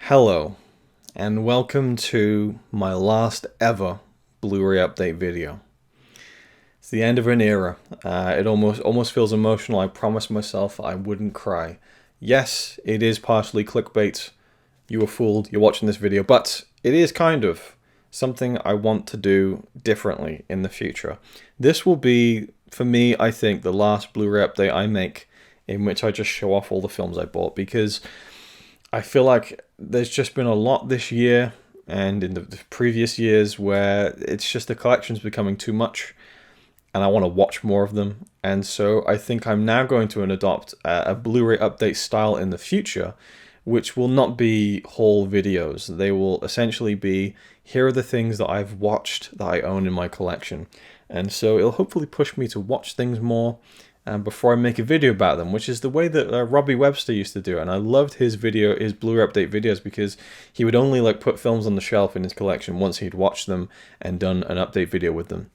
Hello, and welcome to my last ever Blu-ray update video. It's the end of an era. It almost feels emotional. I promised myself I wouldn't cry. Yes, it is partially clickbait. You were fooled. You're watching this video, but it is kind of something I want to do differently in the future. This will be, for me, I think, the last Blu-ray update I make in which I just show off all the films I bought, because I feel like there's just been a lot this year and in the previous years where it's just the collection's becoming too much and I want to watch more of them. And so I think I'm now going to adopt a Blu-ray update style in the future, which will not be haul videos. They will essentially be, here are the things that I've watched that I own in my collection. And so it'll hopefully push me to watch things more before I make a video about them, which is the way that Robbie Webster used to do it. And I loved his Blu-ray update videos, because he would only put films on the shelf in his collection once he'd watched them and done an update video with them.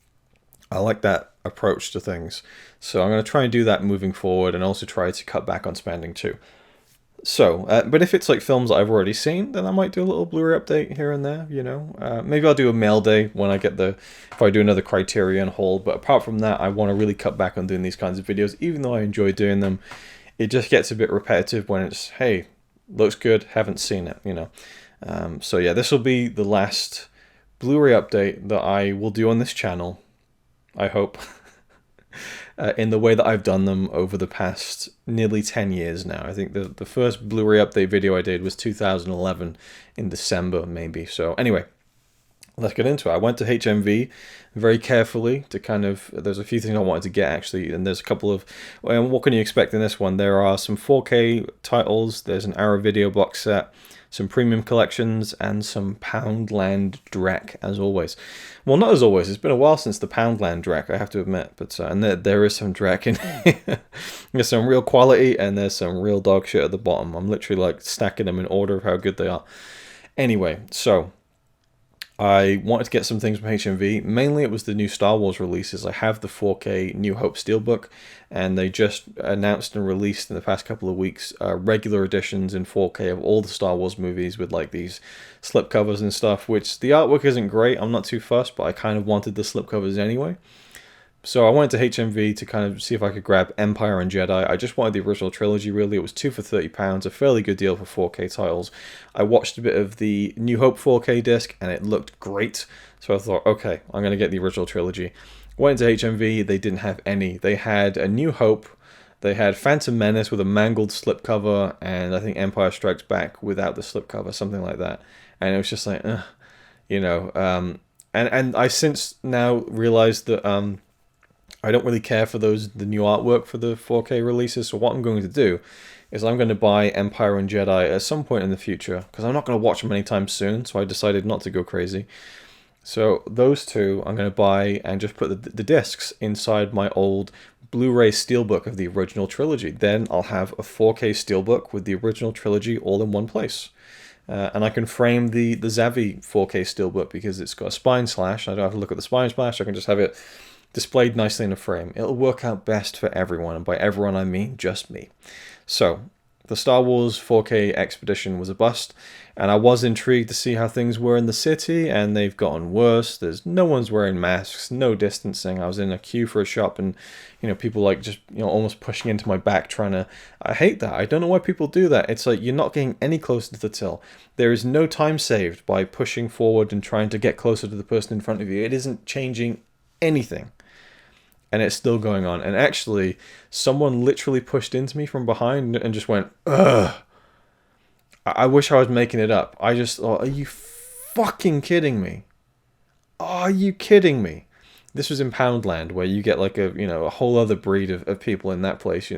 I like that approach to things. So I'm going to try and do that moving forward, and also try to cut back on spending too. So, but if it's films that I've already seen, then I might do a little Blu-ray update here and there, you know. Maybe I'll do a mail day when I get if I do another Criterion haul. But apart from that, I want to really cut back on doing these kinds of videos. Even though I enjoy doing them, it just gets a bit repetitive when it's, hey, looks good, haven't seen it, you know. So yeah, this will be the last Blu-ray update that I will do on this channel, I hope. In the way that I've done them over the past nearly 10 years now. I think the first Blu-ray update video I did was 2011 in December, maybe. So anyway, let's get into it. I went to HMV very carefully to there's a few things I wanted to get actually, and there's a couple of, what can you expect in this one? There are some 4K titles, there's an Arrow video box set, some premium collections, and some Poundland Drek, as always. Well, not as always. It's been a while since the Poundland Drek, I have to admit. But and there is some Drek in here. There's some real quality, and there's some real dog shit at the bottom. I'm literally stacking them in order of how good they are. Anyway, so I wanted to get some things from HMV. Mainly it was the new Star Wars releases. I have the 4K New Hope Steelbook, and they just announced and released in the past couple of weeks regular editions in 4K of all the Star Wars movies with these slipcovers and stuff, which the artwork isn't great. I'm not too fussed, but I kind of wanted the slipcovers anyway. So I went to HMV to see if I could grab Empire and Jedi. I just wanted the original trilogy, really. It was 2 for £30, a fairly good deal for 4K titles. I watched a bit of the New Hope 4K disc, and it looked great. So I thought, okay, I'm going to get the original trilogy. Went to HMV, they didn't have any. They had a New Hope, they had Phantom Menace with a mangled slipcover, and I think Empire Strikes Back without the slipcover, something like that. And it was just you know. And I since now realized that I don't really care for the new artwork for the 4K releases. So what I'm going to do is I'm going to buy Empire and Jedi at some point in the future, because I'm not going to watch them anytime soon. So I decided not to go crazy. So those two I'm going to buy and just put the discs inside my old Blu-ray steelbook of the original trilogy. Then I'll have a 4K steelbook with the original trilogy all in one place. And I can frame the Zavvi 4K steelbook, because it's got a spine slash. I don't have to look at the spine slash. I can just have it displayed nicely in a frame. It'll work out best for everyone, and by everyone I mean just me. So the Star Wars 4K Expedition was a bust, and I was intrigued to see how things were in the city, and they've gotten worse. There's no one's wearing masks, no distancing. I was in a queue for a shop, and people almost pushing into my back, trying to. I hate that. I don't know why people do that. It's you're not getting any closer to the till. There is no time saved by pushing forward and trying to get closer to the person in front of you. It isn't changing anything. And it's still going on. And actually, someone literally pushed into me from behind and just went, ugh. I wish I was making it up. I just thought, are you fucking kidding me? Are you kidding me? This was in Poundland, where you get a whole other breed of people in that place,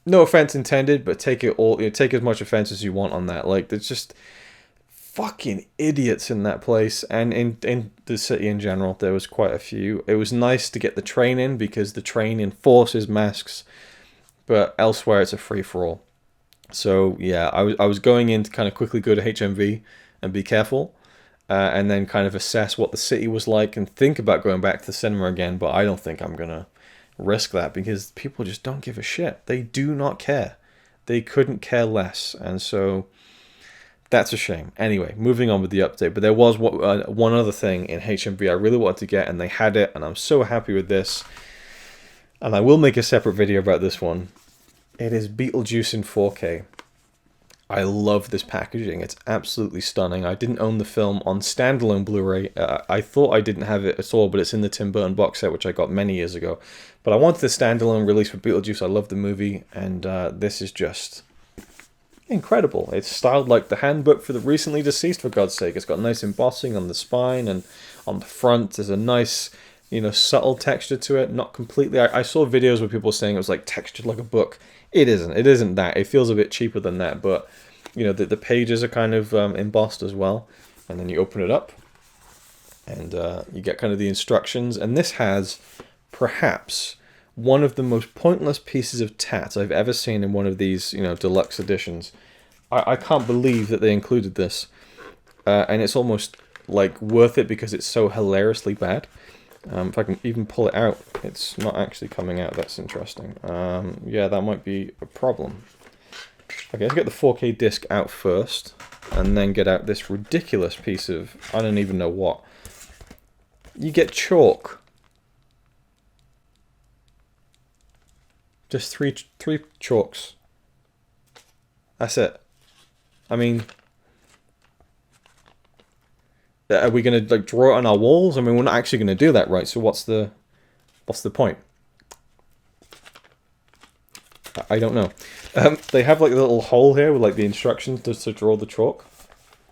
No offense intended, but take as much offense as you want on that. There's just fucking idiots in that place, and in the city in general. There was quite a few. It was nice to get the train in, because the train enforces masks, but elsewhere it's a free-for-all. So yeah, I was going in to kind of quickly go to HMV and be careful, and then kind of assess what the city was like and think about going back to the cinema again, but I don't think I'm gonna risk that, because people just don't give a shit. They do not care. They couldn't care less. And so That's a shame. Anyway, moving on with the update. But there was one other thing in HMV I really wanted to get, and they had it, and I'm so happy with this. And I will make a separate video about this one. It is BeetleJuice in 4K. I love this packaging. It's absolutely stunning. I didn't own the film on standalone Blu-ray. I thought I didn't have it at all, but it's in the Tim Burton box set, which I got many years ago. But I wanted the standalone release for BeetleJuice. I love the movie, and this is just incredible. It's styled like the handbook for the recently deceased, for God's sake. It's got nice embossing on the spine and on the front. There's a nice, subtle texture to it. Not completely. I saw videos where people were saying it was like textured like a book. It isn't. It isn't that. It feels a bit cheaper than that, but the pages are kind of embossed as well. And then you open it up, and you get kind of the instructions. And this has perhaps one of the most pointless pieces of tat I've ever seen in one of these, deluxe editions. I can't believe that they included this, and it's almost like worth it because it's so hilariously bad. If I can even pull it out, it's not actually coming out. That's interesting. Yeah, that might be a problem. Okay, let's get the 4K disc out first, and then get out this ridiculous piece of, I don't even know what. You get chalk. Just three chalks. That's it. I mean, are we going to draw it on our walls? I mean, we're not actually going to do that, right? So what's the point? I don't know. They have like a little hole here with like the instructions to draw the chalk.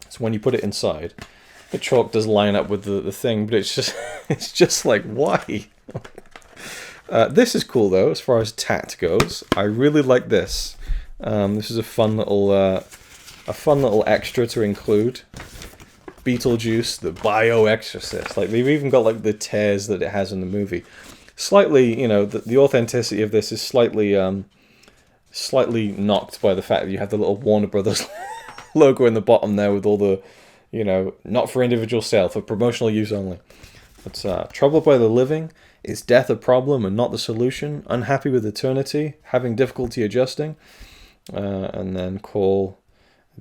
So when you put it inside, the chalk does line up with the thing, but it's just like, why? This is cool though, as far as tat goes. I really like this. This is a fun little extra to include. BeetleJuice, the bio-exorcist. Like, they've even got like the tears that it has in the movie. Slightly, the authenticity of this is slightly knocked by the fact that you have the little Warner Brothers logo in the bottom there with all the, not for individual sale, for promotional use only. But troubled by the living, is death a problem and not the solution? Unhappy with eternity, having difficulty adjusting, and then call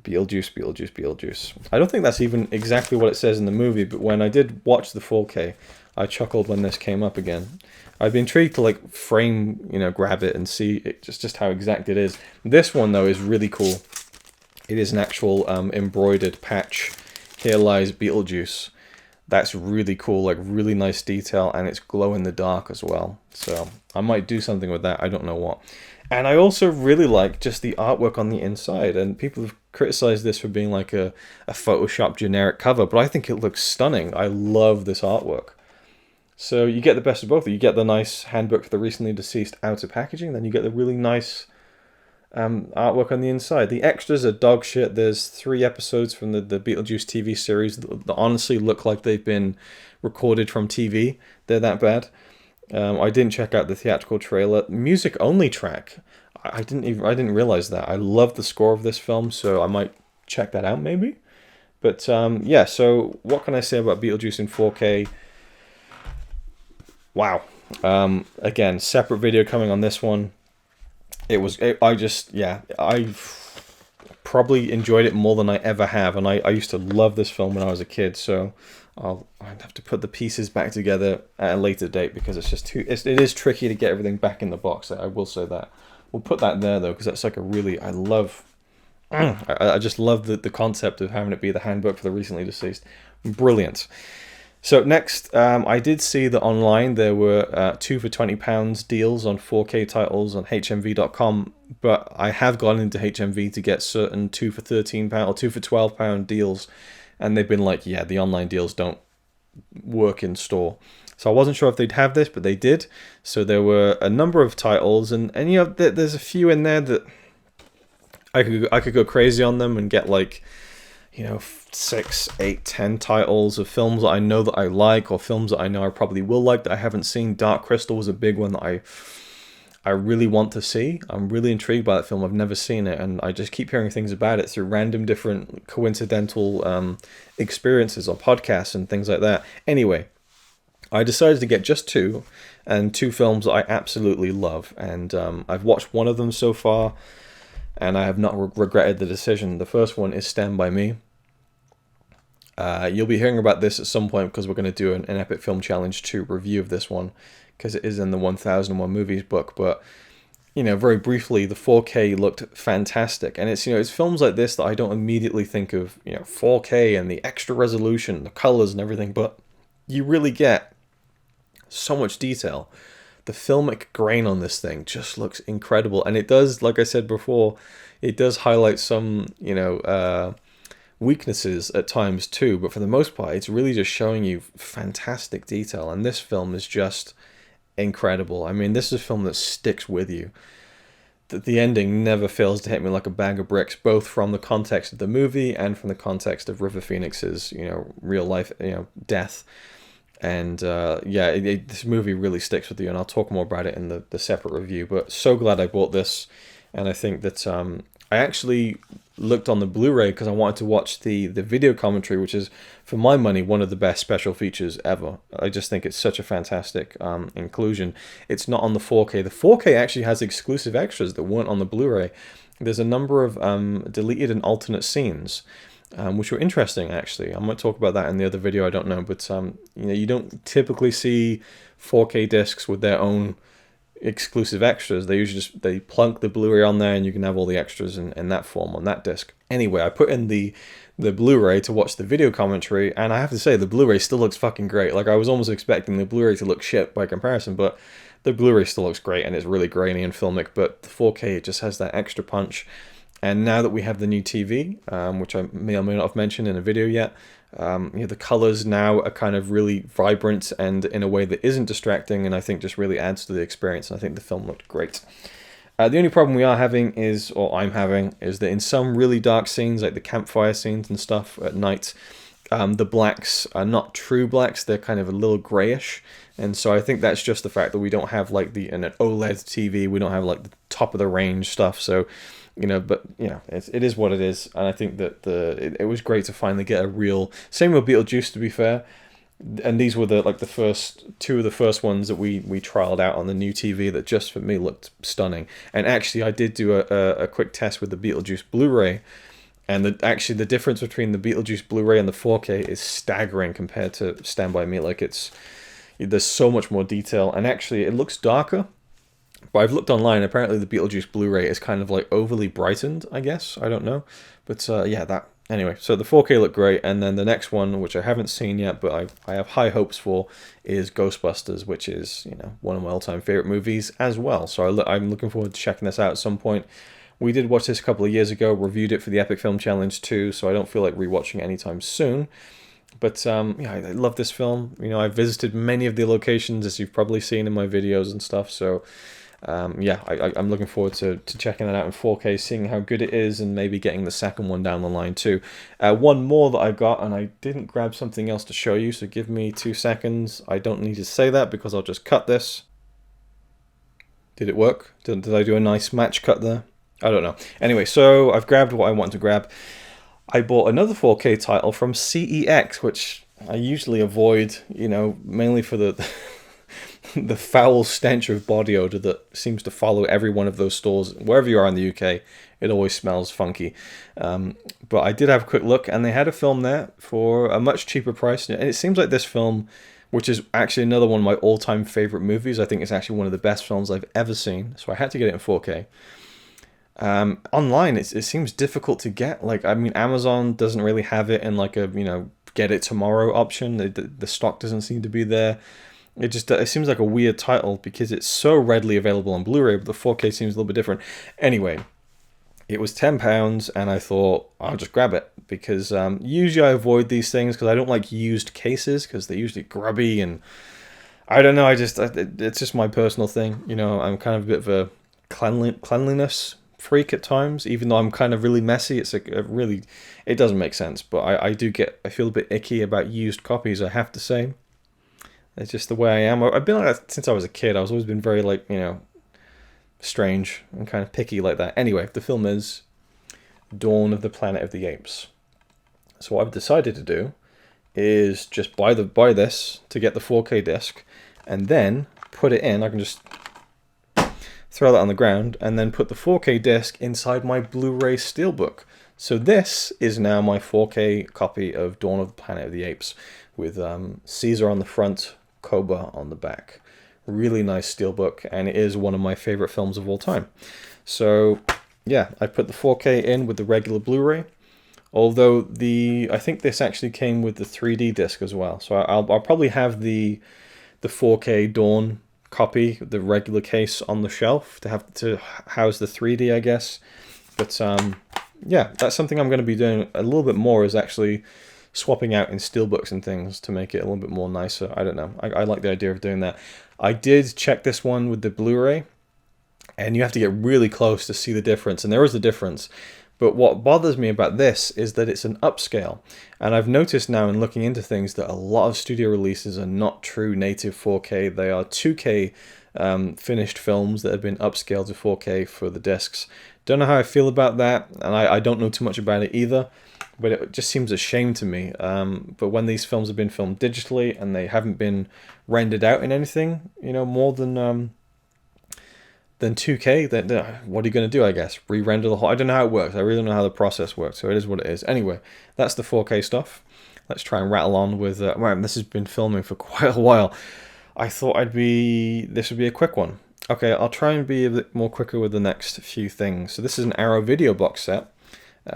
BeetleJuice. I don't think that's even exactly what it says in the movie, but when I did watch the 4K, I chuckled when this came up again. I'd be intrigued to grab it and see it, just how exact it is. This one though is really cool. It is an actual embroidered patch. Here lies BeetleJuice. That's really cool, like really nice detail, and it's glow in the dark as well. So I might do something with that. I don't know what. And I also really like just the artwork on the inside, and people have criticized this for being like a Photoshop generic cover, but I think it looks stunning. I love this artwork. So you get the best of both. You get the nice handbook for the recently deceased outer packaging, then you get the really nice artwork on the inside. The extras are dog shit. There's 3 episodes from the BeetleJuice TV series that honestly look like they've been recorded from TV. They're that bad. I didn't check out the theatrical trailer. Music only track. I didn't realize that. I love the score of this film, so I might check that out maybe. But yeah, so what can I say about BeetleJuice in 4K? Wow. Again, separate video coming on this one. I probably enjoyed it more than I ever have, and I used to love this film when I was a kid, so I'd have to put the pieces back together at a later date because it's just it is tricky to get everything back in the box. I will say that. We'll put that there though, because that's like a really, I just love the concept of having it be the handbook for the recently deceased. Brilliant. So next, I did see that online there were 2 for £20 deals on 4K titles on HMV.com, but I have gone into HMV to get certain 2 for £13 or 2 for £12 deals, and they've been like, yeah, the online deals don't work in store. So I wasn't sure if they'd have this, but they did. So there were a number of titles, and there's a few in there that I could go crazy on them and get like, 6, 8, 10 titles of films that I know that I like, or films that I know I probably will like that I haven't seen. Dark Crystal was a big one that I really want to see. I'm really intrigued by that film. I've never seen it, and I just keep hearing things about it through random different coincidental experiences or podcasts and things like that. Anyway, I decided to get just 2, and 2 films that I absolutely love, and I've watched one of them so far. and I have not regretted the decision. The first one is Stand By Me. You'll be hearing about this at some point because we're going to do an Epic Film Challenge 2 review of this one, because it is in the 1001 Movies book. But, you know, very briefly, the 4K looked fantastic. And it's, you know, it's films like this that I don't immediately think of, you know, 4K and the extra resolution, the colors and everything, but you really get so much detail. The filmic grain on this thing just looks incredible. And it does, like I said before, it does highlight some, you know, weaknesses at times too, but for the most part it's really just showing you fantastic detail, and this film is just incredible. I mean, this is a film that sticks with you. The ending never fails to hit me like a bag of bricks, both from the context of the movie and from the context of River Phoenix's, you know, real life, you know, death. And yeah, this movie really sticks with you, and I'll talk more about it in the separate review. But so glad I bought this, and I think that I actually looked on the Blu-ray because I wanted to watch the video commentary, which is, for my money, one of the best special features ever. I just think it's such a fantastic inclusion. It's not on the 4K. The 4K actually has exclusive extras that weren't on the Blu-ray. There's a number of deleted and alternate scenes, which were interesting, actually. I might talk about that in the other video, I don't know. But you know, you don't typically see 4K discs with their own exclusive extras. They usually just they plunk the Blu-ray on there, and you can have all the extras in that form on that disc. Anyway, I put in the Blu-ray to watch the video commentary, and I have to say the Blu-ray still looks fucking great. Like, I was almost expecting the Blu-ray to look shit by comparison, but the Blu-ray still looks great, and it's really grainy and filmic. But the 4K, it just has that extra punch. And now that we have the new TV, which I may or may not have mentioned in a video yet, you know, the colors now are kind of really vibrant and in a way that isn't distracting, and I think just really adds to the experience. And I think the film looked great. The only problem we are having is, or I'm having, is that in some really dark scenes, like the campfire scenes and stuff at night, the blacks are not true blacks. They're kind of a little grayish. And so I think that's just the fact that we don't have like an OLED TV. We don't have like the top of the range stuff. So, you know, but you know, it is what it is, and I think that it was great to finally get a real. Same with BeetleJuice, to be fair, and these were the first two of the first ones that we trialed out on the new TV that just for me looked stunning. And actually, I did do a quick test with the BeetleJuice Blu-ray, and the difference between the BeetleJuice Blu-ray and the 4K is staggering compared to Stand By Me. Like, there's so much more detail, and actually it looks darker. But I've looked online, apparently the BeetleJuice Blu-ray is kind of like overly brightened, I guess. I don't know. But yeah, anyway, so the 4K looked great, and then the next one, which I haven't seen yet, but I have high hopes for, is Ghostbusters, which is, you know, one of my all-time favorite movies as well. So I'm looking forward to checking this out at some point. We did watch this a couple of years ago, reviewed it for the Epic Film Challenge 2, so I don't feel like rewatching it anytime soon. But yeah, I love this film. You know, I've visited many of the locations, as you've probably seen in my videos and stuff, so yeah, I'm looking forward to checking that out in 4K, seeing how good it is, and maybe getting the second one down the line too. One more that I got, and I didn't grab something else to show you, so give me 2 seconds. I don't need to say that because I'll just cut this. Did it work? Did I do a nice match cut there? I don't know. Anyway, so I've grabbed what I want to grab. I bought another 4K title from CEX, which I usually avoid, you know, mainly for the the foul stench of body odor that seems to follow every one of those stores. Wherever you are in the UK, it always smells funky. But I did have a quick look, and they had a film there for a much cheaper price. And it seems like this film, which is actually another one of my all-time favorite movies, I think it's actually one of the best films I've ever seen. So I had to get it in 4K. Online, it seems difficult to get. Like, I mean, Amazon doesn't really have it in like a, you know, get it tomorrow option. The stock doesn't seem to be there. It seems like a weird title because it's so readily available on Blu-ray, but the 4K seems a little bit different. Anyway, it was £10, and I thought I'll just grab it because usually I avoid these things because I don't like used cases because they're usually grubby, and I don't know. It's just my personal thing. You know, I'm kind of a bit of a cleanliness freak at times, even though I'm kind of really messy. It's it doesn't make sense, but I feel a bit icky about used copies, I have to say. It's just the way I am. I've been like that since I was a kid. I've always been very, like, you know, strange and kind of picky like that. Anyway, the film is Dawn of the Planet of the Apes. So what I've decided to do is just buy this to get the 4K disc, and then put it in. I can just throw that on the ground, and then put the 4K disc inside my Blu-ray Steelbook. So this is now my 4K copy of Dawn of the Planet of the Apes, with Caesar on the front, Koba on the back. Really nice Steelbook, and it is one of my favorite films of all time. So yeah, I put the 4K in with the regular Blu-ray, although I think this actually came with the 3D disc as well. So I'll probably have the 4K Dawn copy, the regular case, on the shelf to house the 3D, I guess. But yeah, that's something I'm going to be doing a little bit more, is actually swapping out in steelbooks and things to make it a little bit more nicer. I don't know. I like the idea of doing that. I did check this one with the Blu-ray, and you have to get really close to see the difference, and there is a difference. But what bothers me about this is that it's an upscale. And I've noticed now in looking into things that a lot of studio releases are not true native 4K. They are 2K finished films that have been upscaled to 4K for the discs. Don't know how I feel about that, and I don't know too much about it either. But it just seems a shame to me. But when these films have been filmed digitally and they haven't been rendered out in anything, you know, more than 2K, then what are you going to do, I guess? Re-render the whole... I don't know how it works. I really don't know how the process works, so it is what it is. Anyway, that's the 4K stuff. Let's try and rattle on with... wow, this has been filming for quite a while. I thought this would be a quick one. Okay, I'll try and be a bit more quicker with the next few things. So this is an Arrow video box set.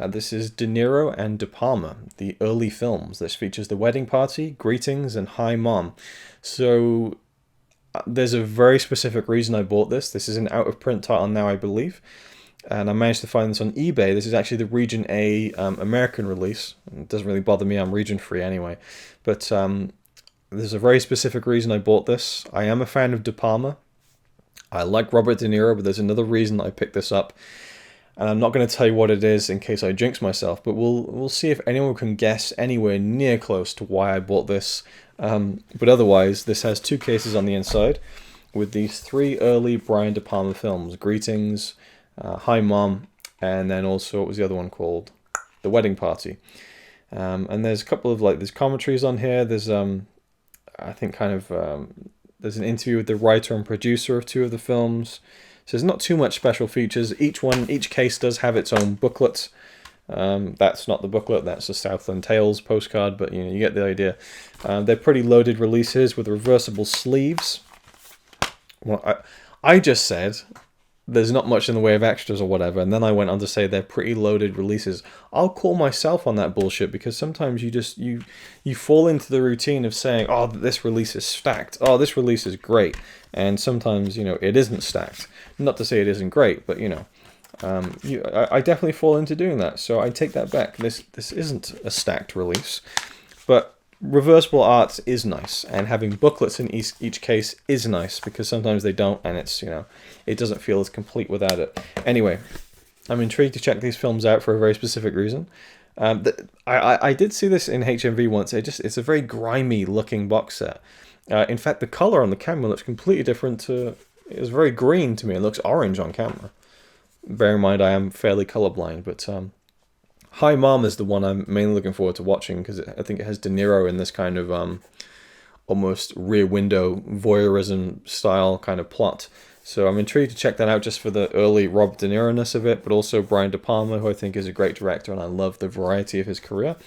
This is De Niro and De Palma, the early films. This features The Wedding Party, Greetings, and Hi Mom. So there's a very specific reason I bought this. This is an out-of-print title now, I believe. And I managed to find this on eBay. This is actually the Region A American release. It doesn't really bother me, I'm region-free anyway. But there's a very specific reason I bought this. I am a fan of De Palma. I like Robert De Niro, but there's another reason I picked this up. And I'm not going to tell you what it is in case I jinx myself, but we'll see if anyone can guess anywhere near close to why I bought this. But otherwise, this has 2 cases on the inside with these 3 early Brian De Palma films: Greetings, Hi Mom, and then also, what was the other one called? The Wedding Party. And there's a couple of there's commentaries on here. There's I think there's an interview with the writer and producer of 2 of the films. So there's not too much special features. Each case does have its own booklet. That's not the booklet, that's the Southland Tales postcard, but you get the idea. They're pretty loaded releases with reversible sleeves. Well, I just said there's not much in the way of extras or whatever, and then I went on to say they're pretty loaded releases. I'll call myself on that bullshit, because sometimes you fall into the routine of saying, oh, this release is stacked, oh, this release is great, and sometimes it isn't stacked. Not to say it isn't great, but I definitely fall into doing that, so I take that back. This isn't a stacked release, but reversible art is nice, and having booklets in each case is nice, because sometimes they don't, and it's it doesn't feel as complete without it. Anyway, I'm intrigued to check these films out for a very specific reason. I did see this in HMV once. It's a very grimy looking box set. In fact, the color on the camera looks completely different to... It was very green to me. It looks orange on camera. Bear in mind, I am fairly colorblind, but Hi Mom is the one I'm mainly looking forward to watching, because I think it has De Niro in this kind of almost Rear Window voyeurism style kind of plot. So I'm intrigued to check that out, just for the early Robert De Niro-ness of it, but also Brian De Palma, who I think is a great director, and I love the variety of his career.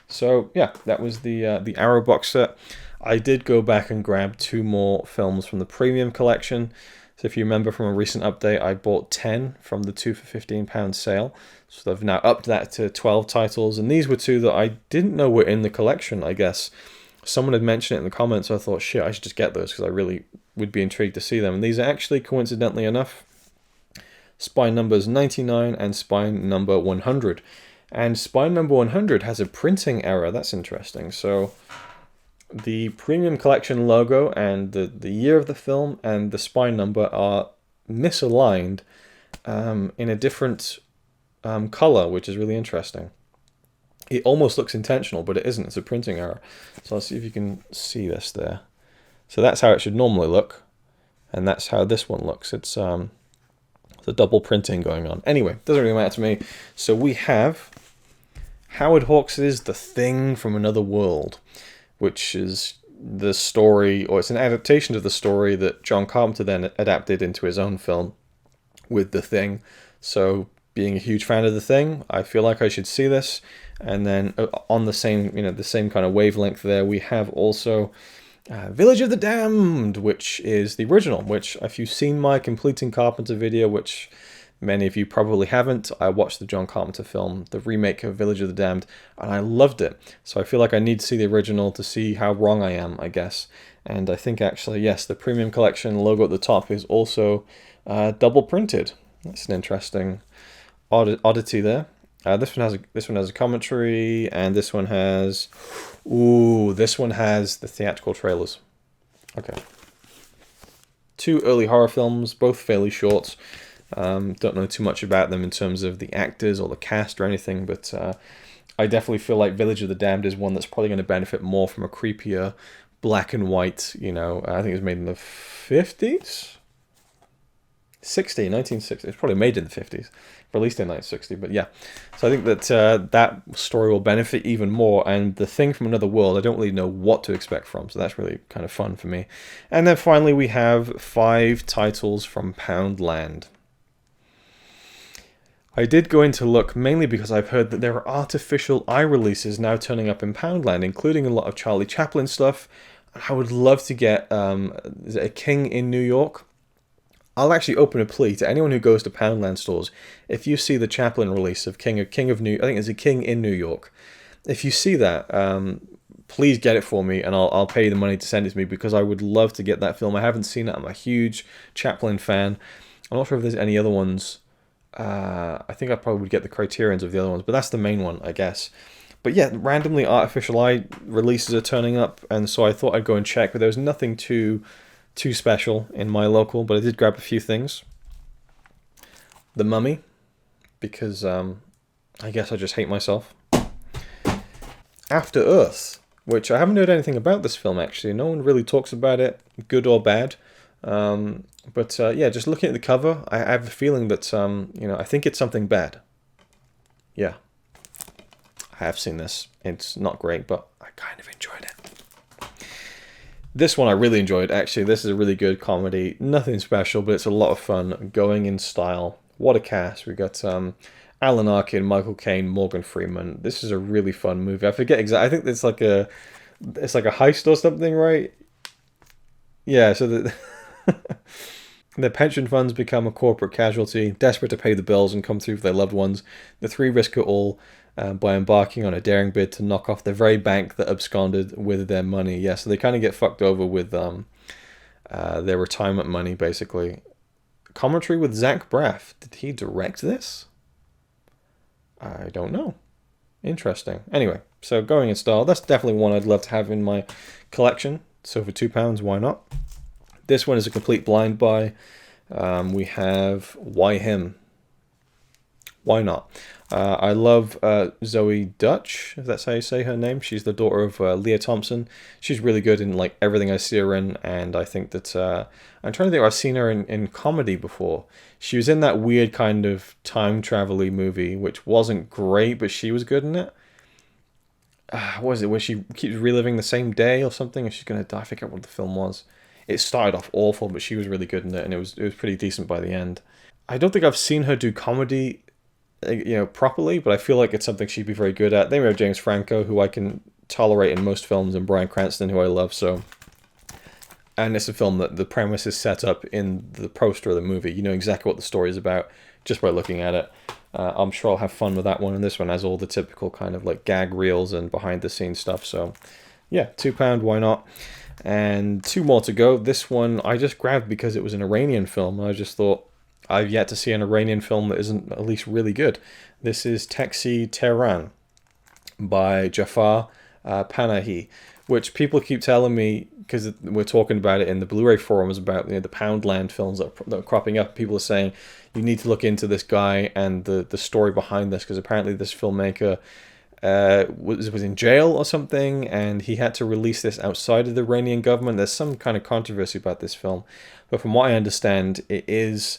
So yeah, that was the Arrow box set. I did go back and grab 2 more films from the premium collection. So if you remember from a recent update, I bought 10 from the 2 for £15 sale. So I've now upped that to 12 titles. And these were 2 that I didn't know were in the collection, I guess. Someone had mentioned it in the comments, so I thought, shit, I should just get those, because I really would be intrigued to see them. And these are actually, coincidentally enough, spine numbers 99 and spine number 100. And spine number 100 has a printing error. That's interesting. So the premium collection logo and the year of the film and the spine number are misaligned in a different color, which is really interesting. It almost looks intentional, but it isn't. It's a printing error. So let's see if you can see this there. So that's how it should normally look, and that's how this one looks. It's a double printing going on. Anyway, doesn't really matter to me. So we have Howard Hawks' The Thing from Another World, which is the story, or it's an adaptation of the story that John Carpenter then adapted into his own film. with The Thing. So being a huge fan of The Thing, I feel like I should see this. And then on the same, the same kind of wavelength there, we have also Village of the Damned, which is the original, which if you've seen my Completing Carpenter video, which many of you probably haven't, I watched the John Carpenter film, the remake of Village of the Damned, and I loved it. So I feel like I need to see the original to see how wrong I am, I guess. And I think actually, yes, the Premium Collection logo at the top is also double printed. That's an interesting oddity there. This one has a commentary, and this one has the theatrical trailers. Okay. 2 early horror films, both fairly short. Don't know too much about them in terms of the actors or the cast or anything, but I definitely feel like Village of the Damned is one that's probably going to benefit more from a creepier black and white, I think it was made in the 50s? 1960. It's probably made in the 50s, released in 1960, but yeah. So I think that that story will benefit even more, and The Thing from Another World, I don't really know what to expect from, so that's really kind of fun for me. And then finally we have 5 titles from Poundland. I did go in to look mainly because I've heard that there are artificial eye releases now turning up in Poundland, including a lot of Charlie Chaplin stuff. I would love to get is it A King in New York? I'll actually open a plea to anyone who goes to Poundland stores. If you see the Chaplin release of King of New, I think it's A King in New York. If you see that, please get it for me, and I'll pay you the money to send it to me, because I would love to get that film. I haven't seen it. I'm a huge Chaplin fan. I'm not sure if there's any other ones. I think I probably would get the Criterions of the other ones, but that's the main one, I guess. But yeah, randomly artificial eye releases are turning up, and so I thought I'd go and check, but there was nothing too special in my local, but I did grab a few things. The Mummy, because I guess I just hate myself. After Earth, which I haven't heard anything about this film actually. No one really talks about it, good or bad. But yeah, just looking at the cover, I have a feeling that I think it's something bad. Yeah, I have seen this. It's not great, but I kind of enjoyed it. This one I really enjoyed, actually. This is a really good comedy. Nothing special, but it's a lot of fun. Going in style. What a cast. We got Alan Arkin, Michael Caine, Morgan Freeman. This is a really fun movie. I forget exactly. I think it's like a heist or something, right? Yeah, so the pension funds become a corporate casualty, desperate to pay the bills and come through for their loved ones. The 3 risk it all by embarking on a daring bid to knock off the very bank that absconded with their money. Yeah, so they kind of get fucked over with their retirement money, basically. Commentary with Zach Braff. Did he direct this? I don't know. Interesting. Anyway, so Going in Style. That's definitely one I'd love to have in my collection. So for £2, why not? This one is a complete blind buy. We have Why Him? Why not? I love Zoe Dutch, if that's how you say her name. She's the daughter of Leah Thompson. She's really good in like everything I see her in, and I think that I'm trying to think. I've seen her in comedy before. She was in that weird kind of time travel-y movie, which wasn't great, but she was good in it. What was it? Where she keeps reliving the same day or something, and she's gonna die. I forget what the film was. It started off awful, but she was really good in it, and it was pretty decent by the end. I don't think I've seen her do comedy, properly, but I feel like it's something she'd be very good at. Then we have James Franco, who I can tolerate in most films, and Bryan Cranston, who I love. So, and it's a film that the premise is set up in the poster of the movie. You know exactly what the story is about just by looking at it. I'm sure I'll have fun with that one, and this one has all the typical kind of like gag reels and behind the scenes stuff. So, yeah, £2, why not? And 2 more to go. This one I just grabbed because it was an Iranian film, and I just thought, I've yet to see an Iranian film that isn't at least really good. This is Taxi Tehran by Jafar Panahi, which people keep telling me, because we're talking about it in the Blu-ray forums about the Poundland films that are cropping up. People are saying you need to look into this guy and the story behind this, because apparently this filmmaker was in jail or something, and he had to release this outside of the Iranian government. There's some kind of controversy about this film, but from what I understand, it is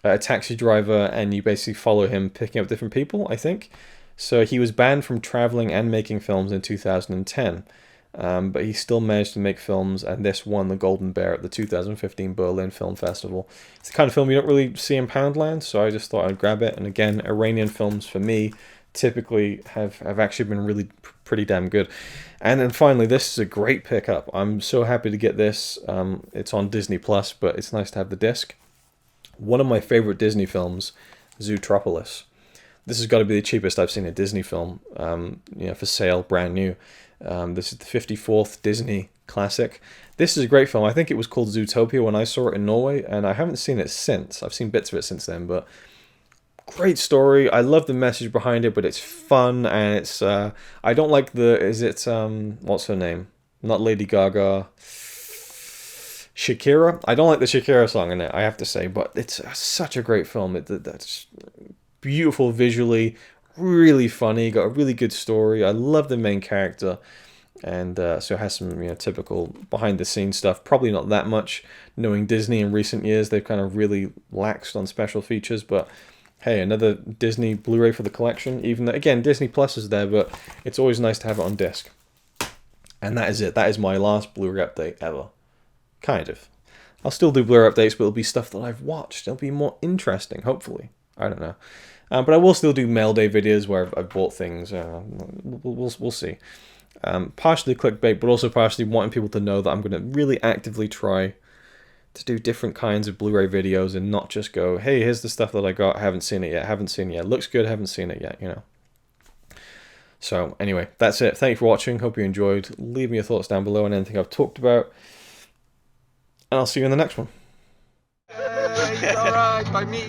a taxi driver, and you basically follow him picking up different people, I think. So he was banned from traveling and making films in 2010. but he still managed to make films, and this won the Golden Bear at the 2015 Berlin Film Festival. It's the kind of film you don't really see in Poundland, so I just thought I'd grab it. And again, Iranian films for me typically have actually been really pretty damn good. And then finally, this is a great pickup. I'm so happy to get this. It's on Disney Plus, but it's nice to have the disc. One of my favorite Disney films, Zootropolis. This has got to be the cheapest I've seen a Disney film, for sale, brand new. This is the 54th Disney classic. This is a great film. I think it was called Zootopia when I saw it in Norway, and I haven't seen it since. I've seen bits of it since then, but great story. I love the message behind it, but it's fun, and it's I don't like what's her name? Not Lady Gaga. Shakira. I don't like the Shakira song in it, I have to say, but it's such a great film. That's beautiful visually, really funny, got a really good story. I love the main character, and so it has some typical behind the scenes stuff. Probably not that much, knowing Disney in recent years. They've kind of really laxed on special features, but hey, another Disney Blu-ray for the collection. Even though, again, Disney Plus is there, but it's always nice to have it on disc. And that is it. That is my last Blu-ray update ever. Kind of. I'll still do Blu-ray updates, but it'll be stuff that I've watched. It'll be more interesting, hopefully. I don't know. But I will still do mail day videos where I've bought things. We'll see. Partially clickbait, but also partially wanting people to know that I'm going to really actively try to do different kinds of Blu-ray videos and not just go, hey, here's the stuff that I got, haven't seen it yet, looks good, haven't seen it yet, So anyway, that's it. Thank you for watching. Hope you enjoyed. Leave me your thoughts down below on anything I've talked about. And I'll see you in the next one. He's alright by me.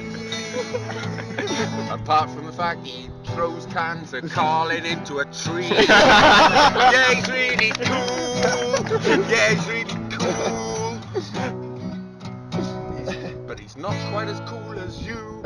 Apart from the fact he throws cans and calling into a tree. Yeah, he's really cool. Yeah, he's really cool. But he's not quite as cool as you.